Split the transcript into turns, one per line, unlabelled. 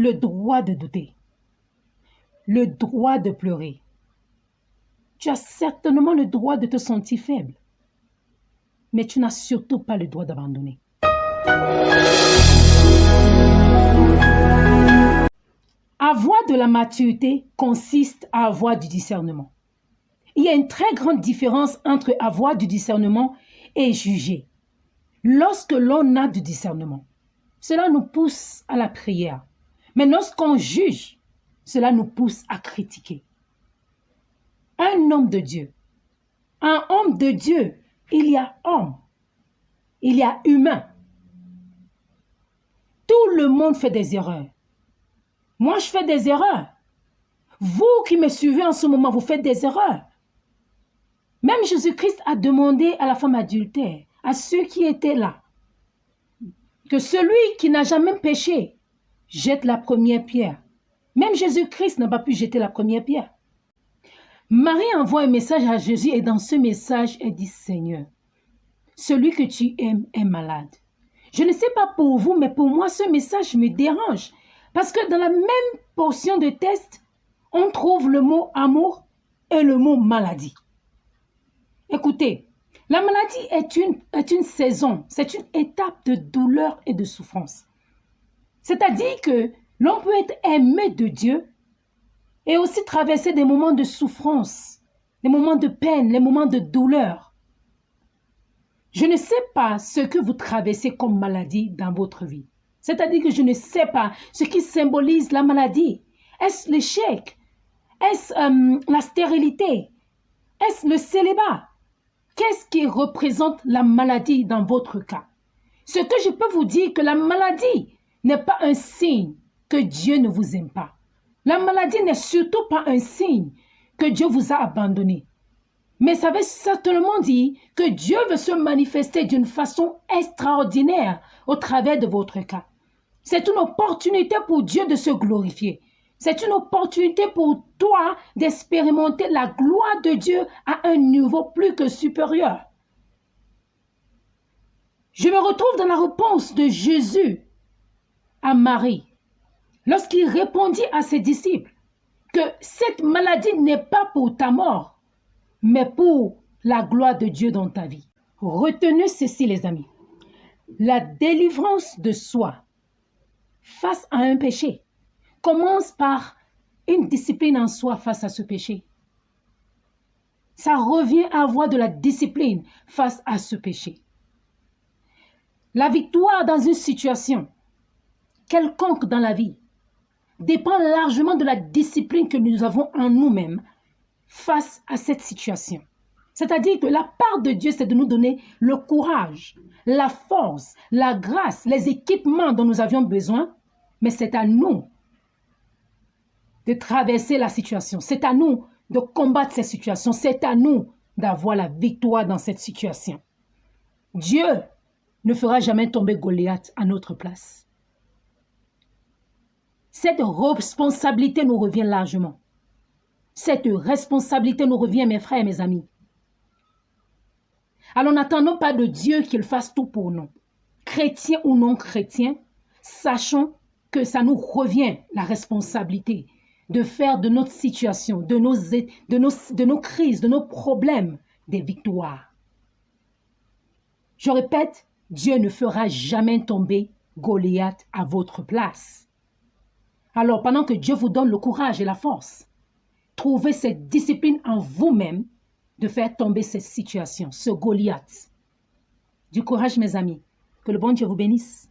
le droit de douter, le droit de pleurer. Tu as certainement le droit de te sentir faible, mais tu n'as surtout pas le droit d'abandonner. Avoir de la maturité consiste à avoir du discernement. Il y a une très grande différence entre avoir du discernement et juger. Lorsque l'on a du discernement, cela nous pousse à la prière. Mais lorsqu'on juge, cela nous pousse à critiquer. Un homme de Dieu, un homme de Dieu, il y a homme, il y a humain. Tout le monde fait des erreurs. Moi, je fais des erreurs. Vous qui me suivez en ce moment, vous faites des erreurs. Même Jésus-Christ a demandé à la femme adultère, à ceux qui étaient là, que celui qui n'a jamais péché jette la première pierre. Même Jésus-Christ n'a pas pu jeter la première pierre. Marie envoie un message à Jésus et dans ce message, elle dit « Seigneur, celui que tu aimes est malade. » Je ne sais pas pour vous, mais pour moi, ce message me dérange. Parce que dans la même portion de texte, on trouve le mot amour et le mot maladie. Écoutez, la maladie est une saison, c'est une étape de douleur et de souffrance. C'est-à-dire que l'on peut être aimé de Dieu et aussi traverser des moments de souffrance, des moments de peine, les moments de douleur. Je ne sais pas ce que vous traversez comme maladie dans votre vie. C'est-à-dire que je ne sais pas ce qui symbolise la maladie. Est-ce l'échec? Est-ce la stérilité? Est-ce le célibat? Qu'est-ce qui représente la maladie dans votre cas? Ce que je peux vous dire, que la maladie n'est pas un signe que Dieu ne vous aime pas. La maladie n'est surtout pas un signe que Dieu vous a abandonné. Mais ça veut certainement dire que Dieu veut se manifester d'une façon extraordinaire au travers de votre cas. C'est une opportunité pour Dieu de se glorifier. C'est une opportunité pour toi d'expérimenter la gloire de Dieu à un niveau plus que supérieur. Je me retrouve dans la réponse de Jésus à Marie, lorsqu'il répondit à ses disciples que cette maladie n'est pas pour ta mort, mais pour la gloire de Dieu dans ta vie. Retenez ceci, les amis. La délivrance de soi face à un péché commence par une discipline en soi face à ce péché. Ça revient à avoir de la discipline face à ce péché. La victoire dans une situation quelconque dans la vie dépend largement de la discipline que nous avons en nous-mêmes face à cette situation. C'est-à-dire que la part de Dieu, c'est de nous donner le courage, la force, la grâce, les équipements dont nous avions besoin, mais c'est à nous de traverser la situation. C'est à nous de combattre cette situation. C'est à nous d'avoir la victoire dans cette situation. Dieu ne fera jamais tomber Goliath à notre place. Cette responsabilité nous revient largement. Cette responsabilité nous revient, mes frères et mes amis. Alors n'attendons pas de Dieu qu'il fasse tout pour nous. Chrétiens ou non chrétiens, sachons que ça nous revient, la responsabilité de faire de notre situation, de nos crises, de nos problèmes, des victoires. Je répète, Dieu ne fera jamais tomber Goliath à votre place. Alors, pendant que Dieu vous donne le courage et la force, trouvez cette discipline en vous-même de faire tomber cette situation, ce Goliath. Du courage, mes amis. Que le bon Dieu vous bénisse.